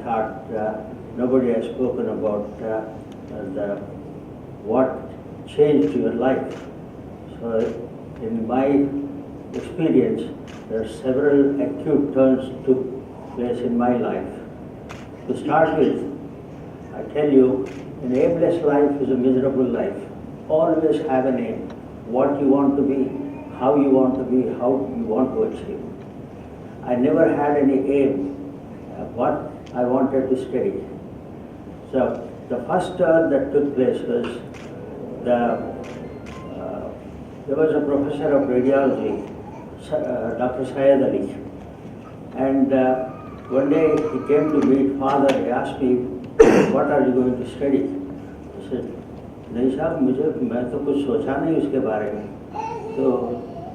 thought nobody has spoken about what changed your life. So in my experience, there are several acute turns took place in my life. To start with, I tell you, an aimless life is a miserable life. Always have an aim, what you want to be, how you want to be, how you want to achieve. I never had any aim, what I wanted to study. So the first turn that took place was there was a professor of radiology, Dr. Syed Ali, and one day he came to meet father. He asked me, "What are you going to study?" I said, "नहीं साहब, मैं तो कुछ सोचा नहीं उसके बारे में, तो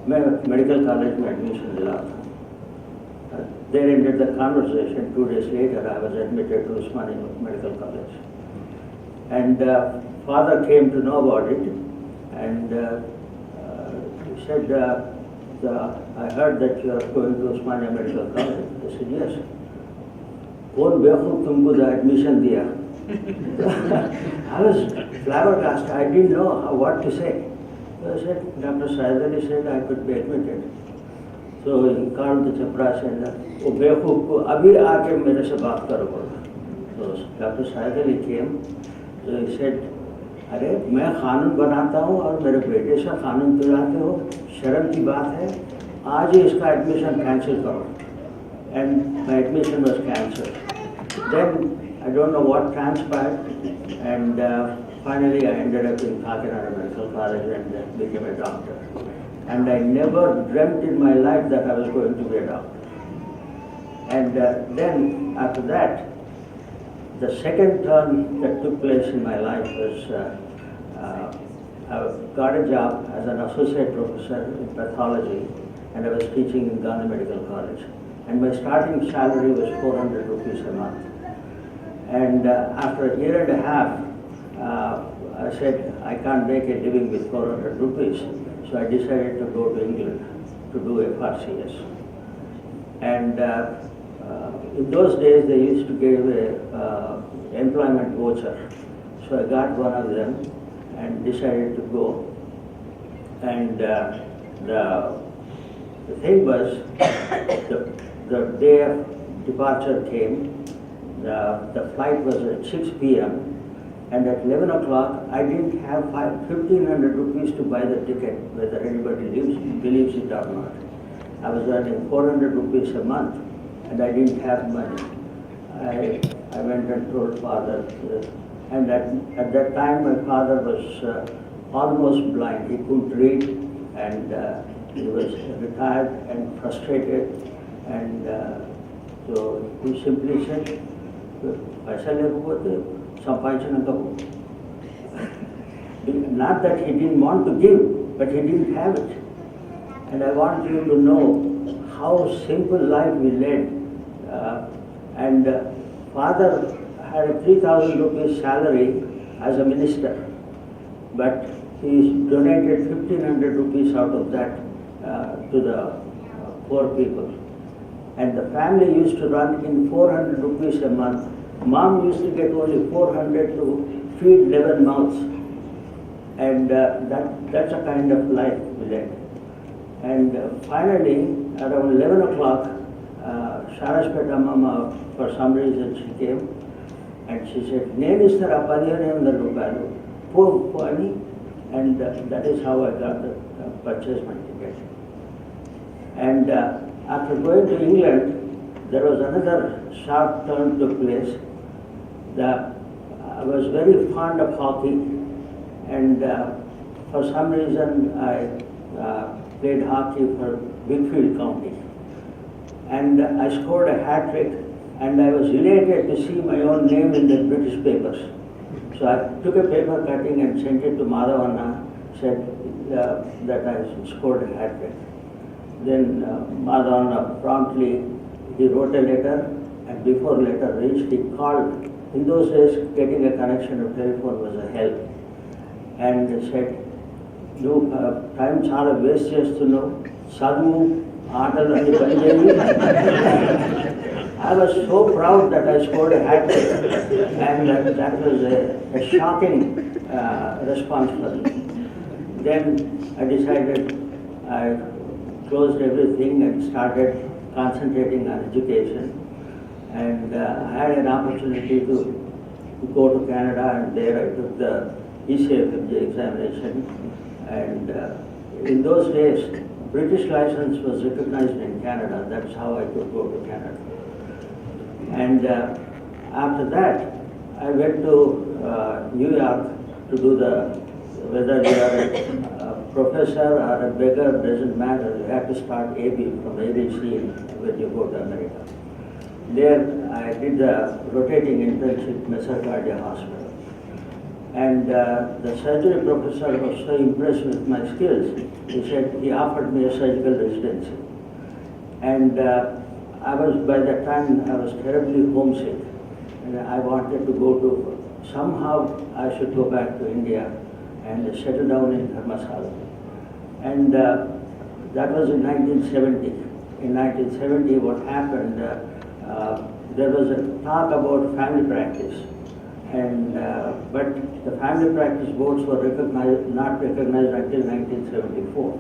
मैं मेडिकल कॉलेज में एडमिशन दिला था." There ended the conversation. 2 days later, I was admitted to Usmania Medical College, and father came to know about it, and he said, "I heard that you are going to Usmania Medical College." I said, "Yes." "कौन बेवकूफ तुमको admission दिया?" I was flabbergasted. I didn't know what to say. So I said, Dr. Syed Ali said I could be admitted. So he called the chaprasi and वो बेवकूफ को अभी आके मेरे से बात करो बोला. So Dr. Syed Ali came. So he said, "अरे मैं कानून बनाता हूँ और मेरे बेटे से कानून तुलाते हो, शर्म की बात है, आज ही इसका एडमिशन कैंसिल करो." And my admission was cancelled. Then I don't know what transpired, and finally I ended up in Kakinada Medical College and became a doctor. And I never dreamt in my life that I was going to be a doctor. And then after that, the second turn that took place in my life was I got a job as an associate professor in pathology, and I was teaching in Ghana Medical College. And my starting salary was 400 rupees a month. And after a year and a half, I said, I can't make a living with 400 rupees. So I decided to go to England to do FRCS. And in those days, they used to give a employment voucher. So I got one of them and decided to go. And the thing was, the day of departure came. The flight was at 6 p.m. And at 11 o'clock, I didn't have 1,500 rupees to buy the ticket, whether anybody believes it or not. I was earning 400 rupees a month, and I didn't have money. I went and told father, and at that time my father was almost blind. He couldn't read, and he was retired and frustrated, and so he simply said, "Paisa lekapothe sampayichinanka." Not that he didn't want to give, but he didn't have it. And I want you to know how simple life we led. And father had a 3,000 rupees salary as a minister, but he donated 1,500 rupees out of that to the poor people. And the family used to run in 400 rupees a month. Mom used to get only 400 to feed 11 mouths. And that's a kind of life we led. And finally, around 11 o'clock, Saraswati Mama, for some reason, she came and she said, "Name is the Rupalu, Pani," and that is how I got the purchase my ticket. And after going to England, there was another sharp turn took place. I was very fond of hockey, and for some reason I played hockey for Whitfield County. And I scored a hat trick, and I was elated to see my own name in the British papers. So I took a paper cutting and sent it to Madhavanna, said that I scored a hat trick. Then Madhavanna promptly, he wrote a letter, and before letter reached, he called. In those days, getting a connection of telephone was a help. And said, "You time చాలా waste చేస్తున్నావు, చదువు ఆటలు అన్ని పని చేయి." I was so proud that I scored a hat trick, and that was a shocking response for me. Then I decided I closed everything and started concentrating on education. And I had an opportunity to go to Canada, and there I took the ECFMG examination. And in those days, British license was recognized in Canada. That's how I could go to Canada. And after that, I went to New York to do whether you are a professor or a beggar, doesn't matter. You have to start AB from ABC when you go to America. There I did the rotating internship in Mesarcardia Hospital. And the surgery professor was so impressed with my skills, he offered me a surgical residency. And by that time, I was terribly homesick. And I wanted to somehow I should go back to India and settle down in Dharmasala. And that was in 1970. In 1970, what happened, there was a talk about family practice. And but the family practice boards were not recognized until 1974.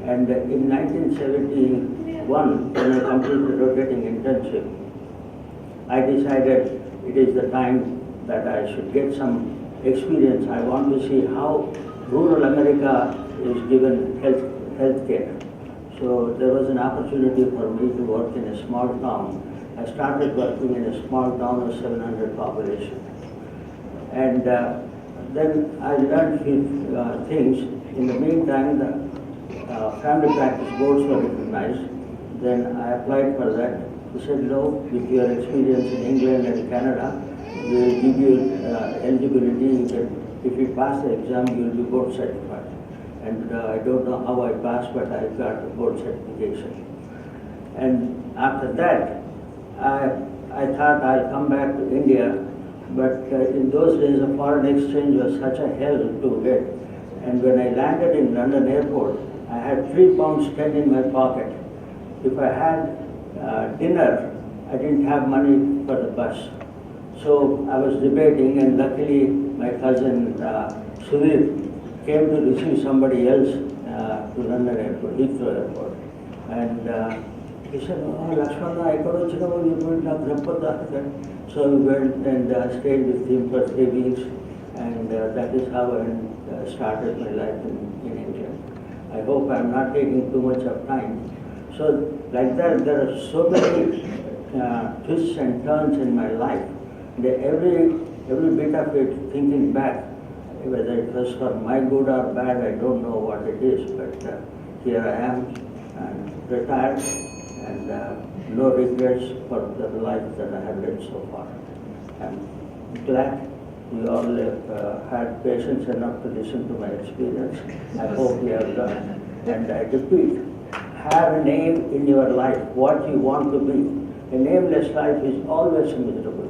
And in 1971, when I completed rotating internship, I decided it is the time that I should get some experience. I want to see how rural America is given health care. So there was an opportunity for me to work in a small town. I started working in a small town of 700 population. And then I learned few things. In the meantime, the family practice boards were recognized. Then I applied for that. He said, no, with your experience in England and Canada, we will give you eligibility. If you pass the exam, you will be board certified. And I don't know how I passed, but I got a board certification. And after that, I thought I'll come back to India. But in those days, the foreign exchange was such a hell to get. And when I landed in London airport, I had £3.10 in my pocket. If I had dinner, I didn't have money for the bus. So I was debating, and luckily my cousin Sudhir came to receive somebody else to London airport, Heathrow airport. And he said, oh, Lakshmana, I got you going to So we went and stayed with him for 3 weeks, and that is how I started my life in England. I hope I'm not taking too much of time. So like that, there are so many twists and turns in my life. Every bit of it, thinking back, whether it was for my good or bad, I don't know what it is, but here I am, retired, and no regrets for the life that I have led so far. I'm glad you all have had patience enough to listen to my experience. I hope you have learned. And I repeat, have a name in your life, what you want to be. A nameless life is always a miserable